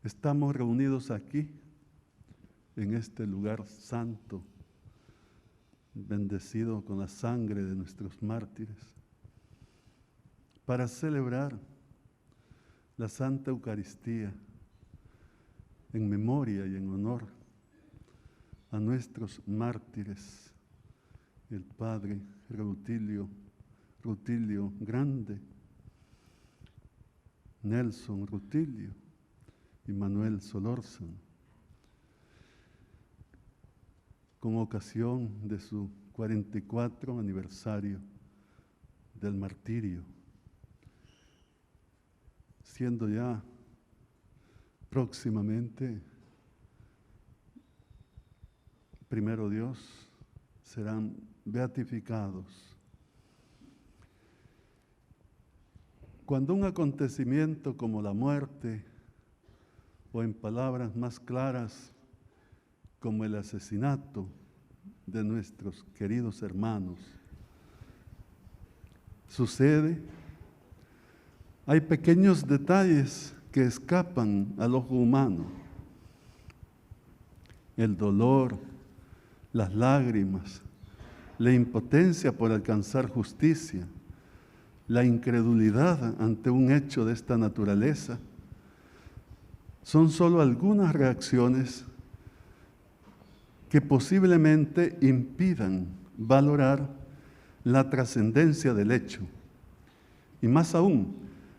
Estamos reunidos aquí, en este lugar santo, bendecido con la sangre de nuestros mártires, para celebrar la Santa Eucaristía en memoria y en honor a nuestros mártires, el Padre Rutilio Grande, Nelson Rutilio y Manuel Solórzano, con ocasión de su 44 aniversario del martirio, siendo ya próximamente, primero Dios, serán beatificados. Cuando un acontecimiento como la muerte, o en palabras más claras, como el asesinato de nuestros queridos hermanos, sucede, hay pequeños detalles que escapan al ojo humano. El dolor, las lágrimas, la impotencia por alcanzar justicia, la incredulidad ante un hecho de esta naturaleza, son solo algunas reacciones que posiblemente impidan valorar la trascendencia del hecho y más aún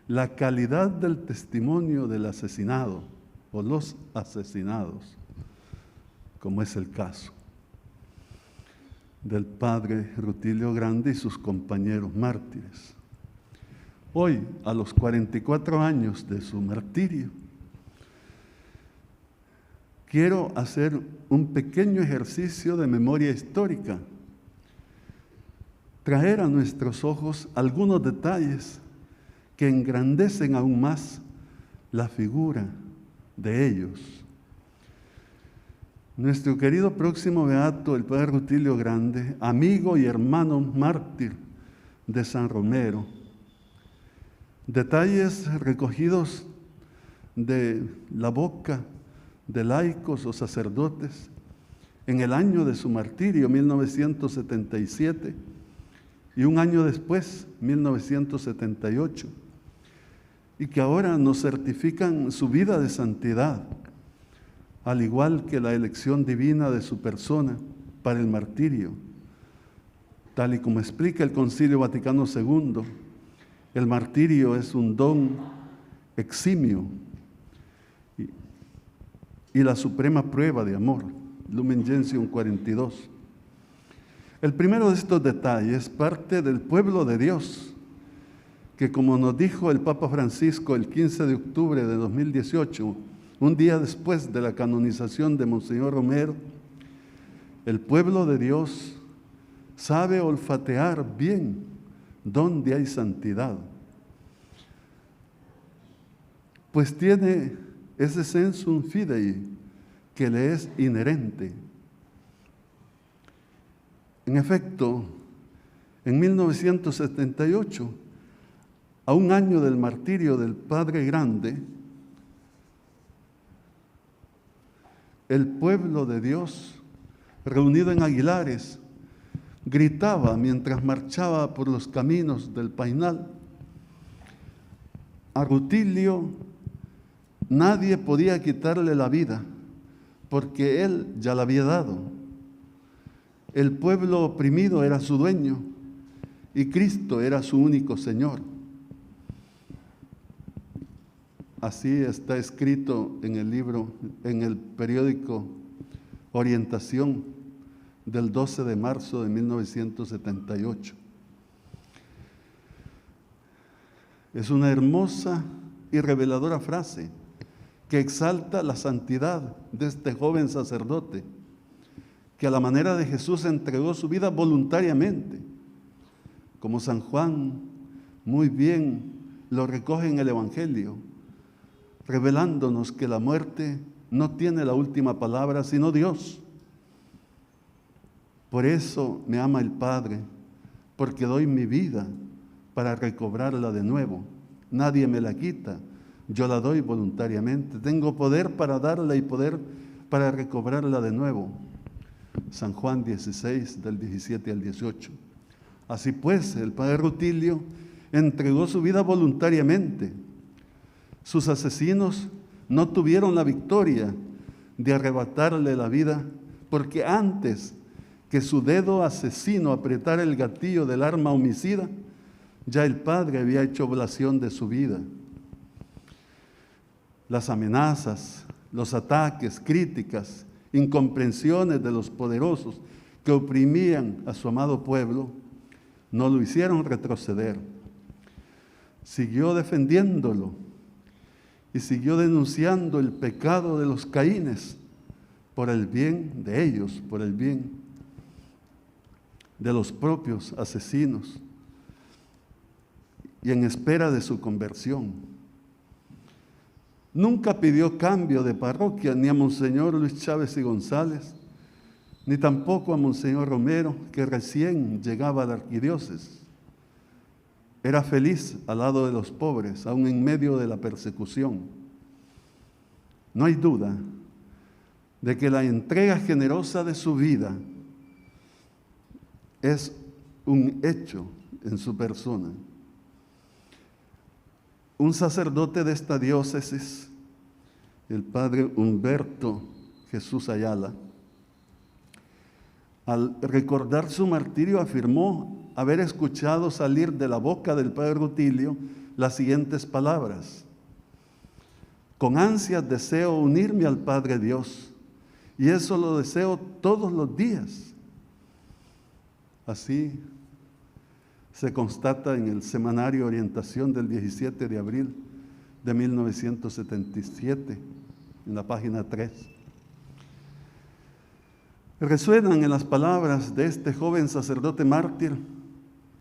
la calidad del testimonio del asesinado o los asesinados, como es el caso del padre Rutilio Grande y sus compañeros mártires. Hoy, a los 44 años de su martirio, quiero hacer un pequeño ejercicio de memoria histórica, traer a nuestros ojos algunos detalles que engrandecen aún más la figura de ellos. Nuestro querido próximo beato, el padre Rutilio Grande, amigo y hermano mártir de San Romero, detalles recogidos de la boca de laicos o sacerdotes en el año de su martirio, 1977, y un año después, 1978, y que ahora nos certifican su vida de santidad, al igual que la elección divina de su persona para el martirio. Tal y como explica el Concilio Vaticano II, el martirio es un don eximio y la suprema prueba de amor, Lumen Gentium 42. El primero de estos detalles parte del pueblo de Dios, que como nos dijo el Papa Francisco el 15 de octubre de 2018, un día después de la canonización de Monseñor Romero, el pueblo de Dios sabe olfatear bien dónde hay santidad, pues tiene ese sensum fidei que le es inherente. En efecto, en 1978, a un año del martirio del Padre Grande, el pueblo de Dios, reunido en Aguilares, gritaba mientras marchaba por los caminos del Painal: a Rutilio nadie podía quitarle la vida, porque él ya la había dado. El pueblo oprimido era su dueño y Cristo era su único Señor. Así está escrito en el libro, en el periódico Orientación del 12 de marzo de 1978. Es una hermosa y reveladora frase que exalta la santidad de este joven sacerdote, que a la manera de Jesús entregó su vida voluntariamente, como San Juan muy bien lo recoge en el Evangelio, revelándonos que la muerte no tiene la última palabra, sino Dios. Por eso me ama el Padre, porque doy mi vida para recobrarla de nuevo. Nadie me la quita, yo la doy voluntariamente. Tengo poder para darla y poder para recobrarla de nuevo. San Juan 16, del 17 al 18. Así pues, el padre Rutilio entregó su vida voluntariamente. Sus asesinos no tuvieron la victoria de arrebatarle la vida, porque antes que su dedo asesino apretara el gatillo del arma homicida, ya el padre había hecho oblación de su vida. Las amenazas, los ataques, críticas, incomprensiones de los poderosos que oprimían a su amado pueblo, no lo hicieron retroceder. Siguió defendiéndolo y siguió denunciando el pecado de los Caínes por el bien de ellos, por el bien de los propios asesinos y en espera de su conversión. Nunca pidió cambio de parroquia ni a Monseñor Luis Chávez y González, ni tampoco a Monseñor Romero, que recién llegaba a la arquidiócesis. Era feliz al lado de los pobres, aún en medio de la persecución. No hay duda de que la entrega generosa de su vida es un hecho en su persona. Un sacerdote de esta diócesis, el padre Humberto Jesús Ayala, al recordar su martirio afirmó haber escuchado salir de la boca del padre Rutilio las siguientes palabras: con ansias deseo unirme al Padre Dios, y eso lo deseo todos los días. Así se constata en el Semanario Orientación del 17 de abril de 1977, en la página 3. Resuenan en las palabras de este joven sacerdote mártir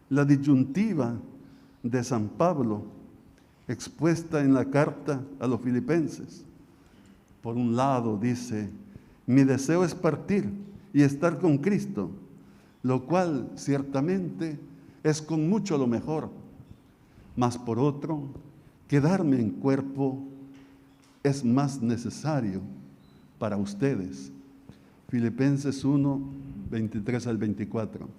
la disyuntiva de San Pablo, expuesta en la carta a los filipenses. Por un lado dice: mi deseo es partir y estar con Cristo, lo cual ciertamente es con mucho lo mejor, mas por otro, quedarme en cuerpo es más necesario para ustedes. Filipenses 1, 23 al 24.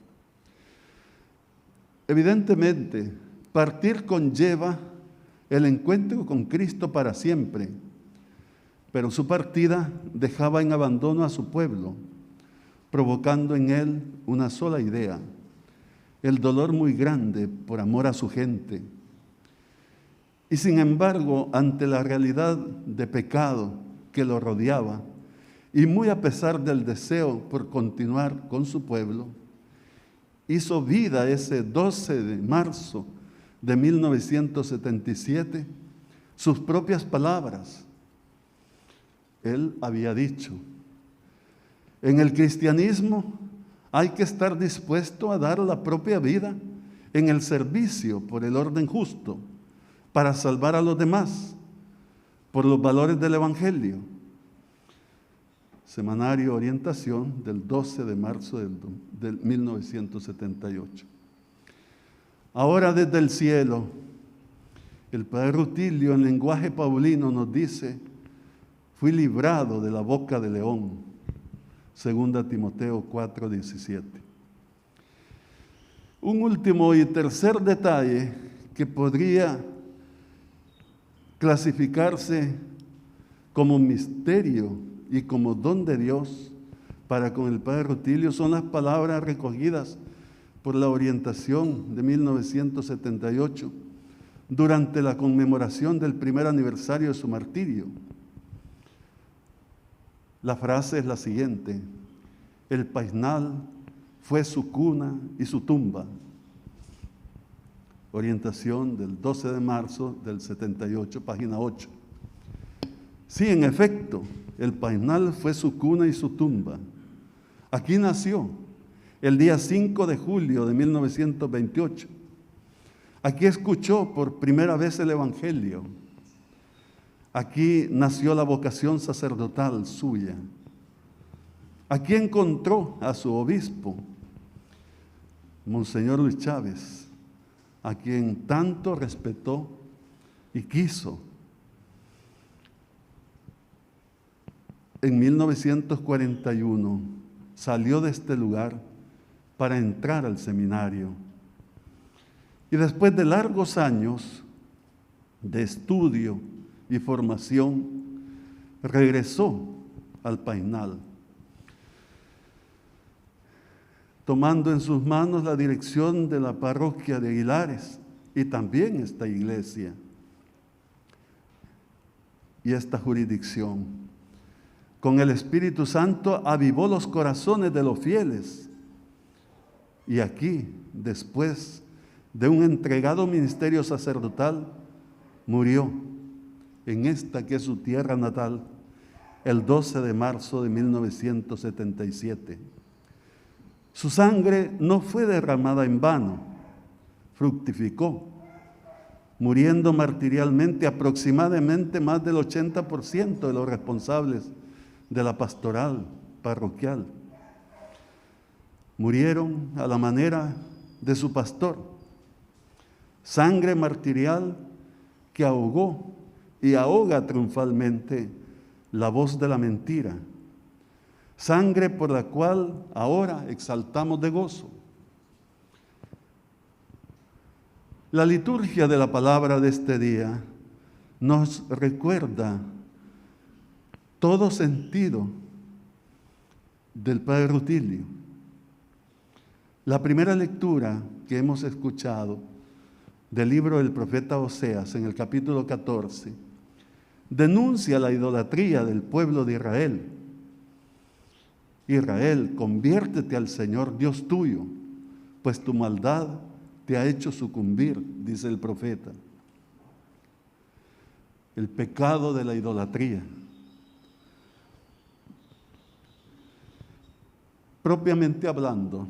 Evidentemente, partir conlleva el encuentro con Cristo para siempre, pero su partida dejaba en abandono a su pueblo, provocando en él una sola idea: el dolor muy grande por amor a su gente. Y sin embargo, ante la realidad de pecado que lo rodeaba, y muy a pesar del deseo por continuar con su pueblo, hizo vida ese 12 de marzo de 1977 sus propias palabras. Él había dicho: en el cristianismo hay que estar dispuesto a dar la propia vida en el servicio por el orden justo, para salvar a los demás, por los valores del Evangelio. Semanario Orientación del 12 de marzo del 1978. Ahora desde el cielo, el padre Rutilio en lenguaje paulino nos dice: fui librado de la boca del león. 2 Timoteo 4:17. Un último y tercer detalle que podría clasificarse como misterio y como don de Dios para con el padre Rutilio son las palabras recogidas por la orientación de 1978 durante la conmemoración del primer aniversario de su martirio. La frase es la siguiente: el Paisnal fue su cuna y su tumba. Orientación del 12 de marzo del 78, página 8. Sí, en efecto, el Paisnal fue su cuna y su tumba. Aquí nació el día 5 de julio de 1928. Aquí escuchó por primera vez el Evangelio. Aquí nació la vocación sacerdotal suya. Aquí encontró a su obispo, Monseñor Luis Chávez, a quien tanto respetó y quiso en 1941 salió de este lugar para entrar al seminario. Y después de largos años de estudio y formación, regresó al Painal, tomando en sus manos la dirección de la parroquia de Aguilares y también esta iglesia y esta jurisdicción. Con el Espíritu Santo avivó los corazones de los fieles. Y aquí, después de un entregado ministerio sacerdotal, murió en esta que es su tierra natal, el 12 de marzo de 1977. Su sangre no fue derramada en vano, fructificó, muriendo martirialmente aproximadamente más del 80% de los responsables de la pastoral parroquial. Murieron a la manera de su pastor. Sangre martirial que ahogó y ahoga triunfalmente la voz de la mentira. Sangre por la cual ahora exaltamos de gozo. La liturgia de la palabra de este día nos recuerda todo sentido del Padre Rutilio. La primera lectura que hemos escuchado del libro del profeta Oseas, en el capítulo 14, denuncia la idolatría del pueblo de Israel. Israel, conviértete al Señor Dios tuyo, pues tu maldad te ha hecho sucumbir, dice el profeta. El pecado de la idolatría. Propiamente hablando,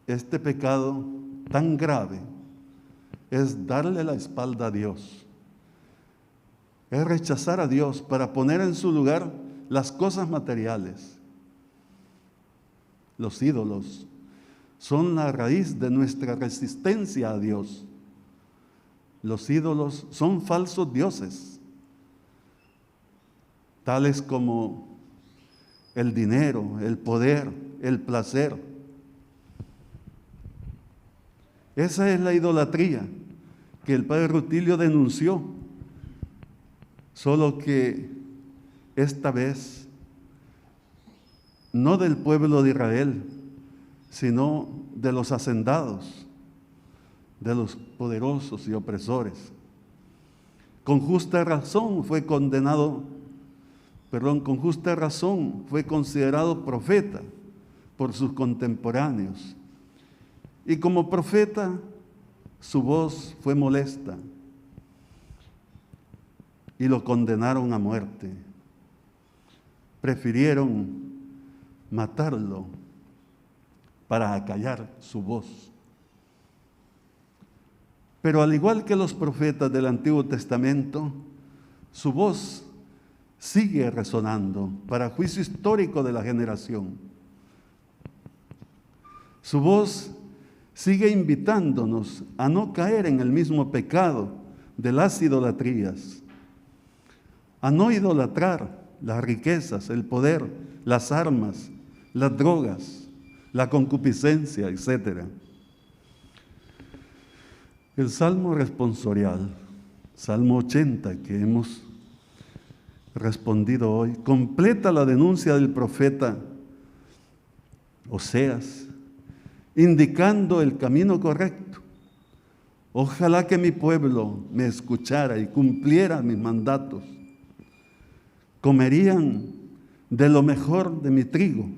este pecado tan grave es darle la espalda a Dios. Es rechazar a Dios para poner en su lugar las cosas materiales. Los ídolos son la raíz de nuestra resistencia a Dios. Los ídolos son falsos dioses, tales como el dinero, el poder, el placer. Esa es la idolatría que el Padre Rutilio denunció, solo que esta vez no del pueblo de Israel, sino de los hacendados, de los poderosos y opresores. Con justa razón fue considerado profeta por sus contemporáneos. Y como profeta, su voz fue molesta y lo condenaron a muerte. Prefirieron matarlo para acallar su voz. Pero al igual que los profetas del Antiguo Testamento, su voz sigue resonando para juicio histórico de la generación. Su voz sigue invitándonos a no caer en el mismo pecado de las idolatrías, a no idolatrar las riquezas, el poder, las armas, las drogas, la concupiscencia, etc. El Salmo responsorial, Salmo 80, que hemos respondido hoy, completa la denuncia del profeta Oseas, indicando el camino correcto. Ojalá que mi pueblo me escuchara y cumpliera mis mandatos. Comerían de lo mejor de mi trigo,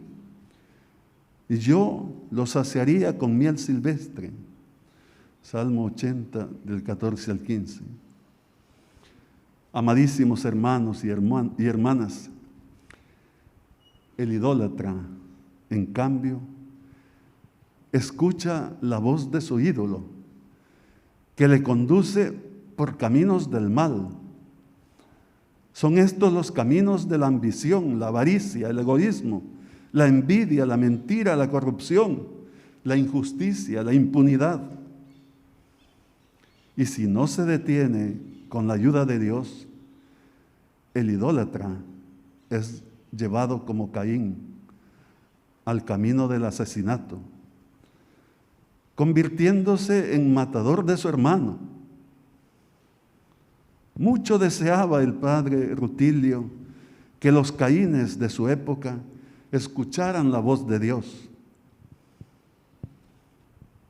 y yo los saciaría con miel silvestre. Salmo 80, del 14 al 15. Amadísimos hermanos y hermanas, el idólatra, en cambio, escucha la voz de su ídolo, que le conduce por caminos del mal. Son estos los caminos de la ambición, la avaricia, el egoísmo, la envidia, la mentira, la corrupción, la injusticia, la impunidad. Y si no se detiene con la ayuda de Dios, el idólatra es llevado como Caín al camino del asesinato, convirtiéndose en matador de su hermano. Mucho deseaba el padre Rutilio que los Caínes de su época escucharan la voz de Dios.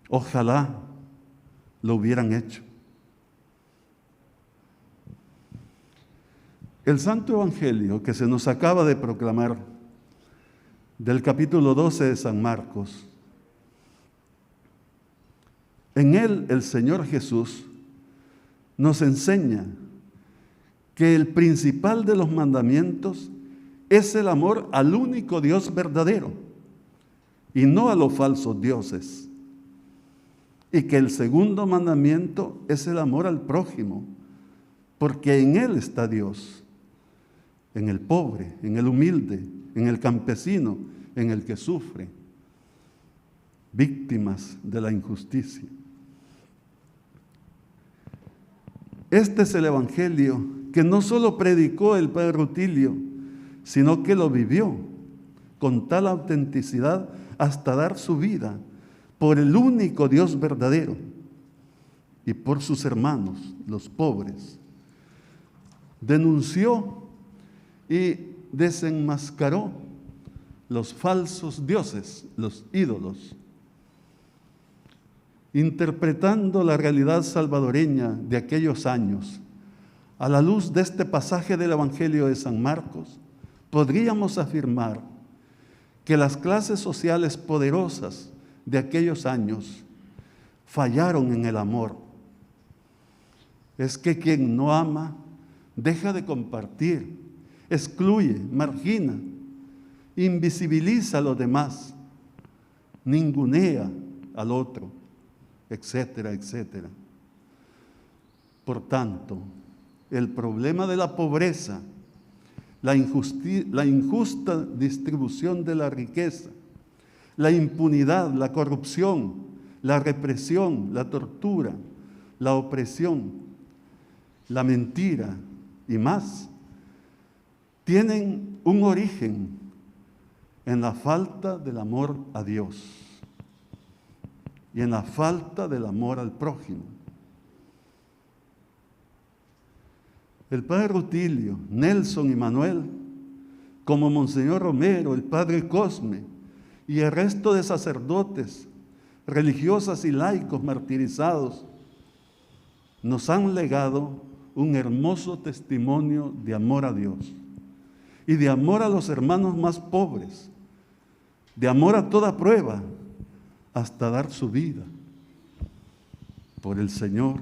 Ojalá lo hubieran hecho. El Santo Evangelio que se nos acaba de proclamar del capítulo 12 de San Marcos, en él el Señor Jesús nos enseña que el principal de los mandamientos es el amor al único Dios verdadero y no a los falsos dioses. Y que el segundo mandamiento es el amor al prójimo, porque en él está Dios, en el pobre, en el humilde, en el campesino, en el que sufre, víctimas de la injusticia. Este es el Evangelio que no solo predicó el padre Rutilio, sino que lo vivió con tal autenticidad hasta dar su vida por el único Dios verdadero y por sus hermanos, los pobres. Denunció y desenmascaró los falsos dioses, los ídolos, interpretando la realidad salvadoreña de aquellos años. A la luz de este pasaje del Evangelio de San Marcos, podríamos afirmar que las clases sociales poderosas de aquellos años fallaron en el amor. Es que quien no ama deja de compartir, excluye, margina, invisibiliza a los demás, ningunea al otro, etcétera, etcétera. Por tanto, el problema de la pobreza, la injusta distribución de la riqueza, la impunidad, la corrupción, la represión, la tortura, la opresión, la mentira y más, tienen un origen en la falta del amor a Dios y en la falta del amor al prójimo. El padre Rutilio, Nelson y Manuel, como Monseñor Romero, el padre Cosme y el resto de sacerdotes, religiosas y laicos martirizados, nos han legado un hermoso testimonio de amor a Dios y de amor a los hermanos más pobres, de amor a toda prueba, hasta dar su vida por el Señor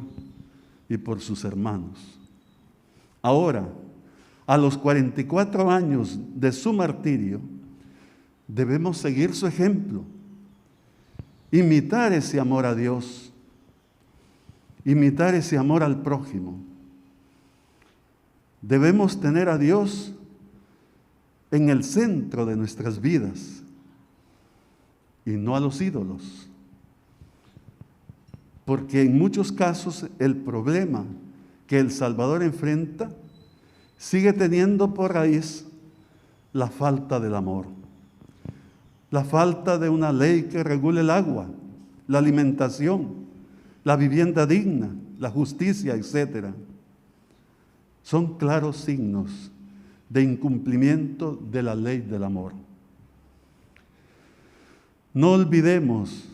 y por sus hermanos. Ahora, a los 44 años de su martirio, debemos seguir su ejemplo, imitar ese amor a Dios, imitar ese amor al prójimo. Debemos tener a Dios en el centro de nuestras vidas y no a los ídolos, porque en muchos casos el problema que El Salvador enfrenta sigue teniendo por raíz la falta del amor, la falta de una ley que regule el agua, la alimentación, la vivienda digna, la justicia, etc. Son claros signos de incumplimiento de la ley del amor. No olvidemos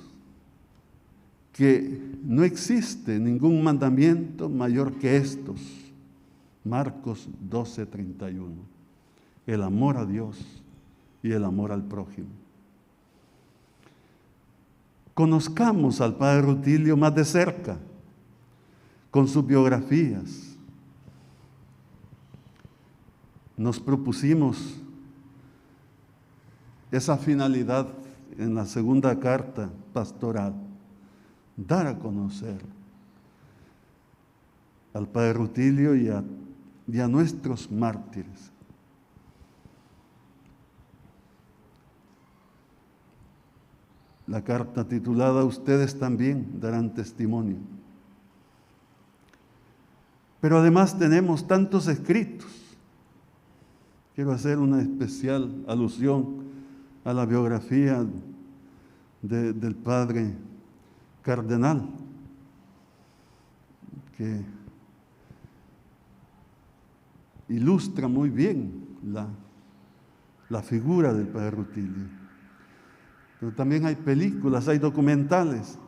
que no existe ningún mandamiento mayor que estos. Marcos 12:31. El amor a Dios y el amor al prójimo. Conozcamos al padre Rutilio más de cerca, con sus biografías. Nos propusimos esa finalidad en la segunda carta pastoral, dar a conocer al padre Rutilio y a nuestros mártires. La carta titulada "Ustedes también darán testimonio". Pero además tenemos tantos escritos quiero hacer una especial alusión a la biografía del padre cardenal, que ilustra muy bien la figura del padre Rutilio. Pero también hay películas, hay documentales.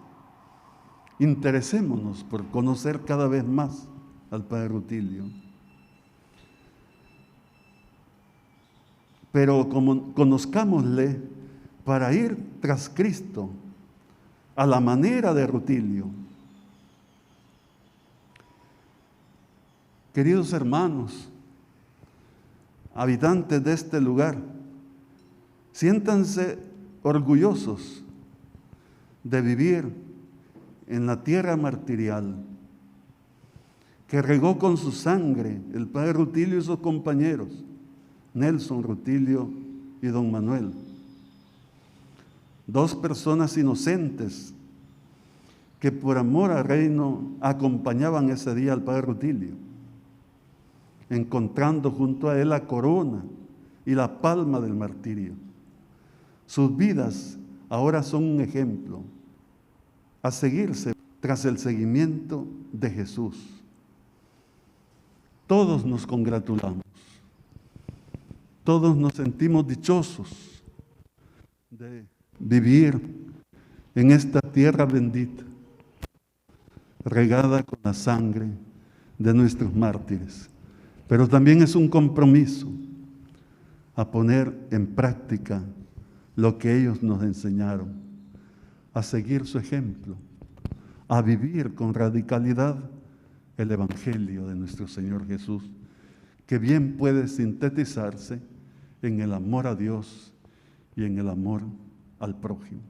Interesémonos por conocer cada vez más al padre Rutilio. Pero conozcámosle para ir tras Cristo a la manera de Rutilio. Queridos hermanos, habitantes de este lugar, siéntanse orgullosos de vivir en la tierra martirial que regó con su sangre el padre Rutilio y sus compañeros, Nelson Rutilio y don Manuel. Dos personas inocentes que por amor al reino acompañaban ese día al padre Rutilio, encontrando junto a él la corona y la palma del martirio. Sus vidas ahora son un ejemplo a seguirse tras el seguimiento de Jesús. Todos nos congratulamos, todos nos sentimos dichosos de vivir en esta tierra bendita, regada con la sangre de nuestros mártires. Pero también es un compromiso a poner en práctica lo que ellos nos enseñaron, a seguir su ejemplo, a vivir con radicalidad el Evangelio de nuestro Señor Jesús, que bien puede sintetizarse en el amor a Dios y en el amor al prójimo.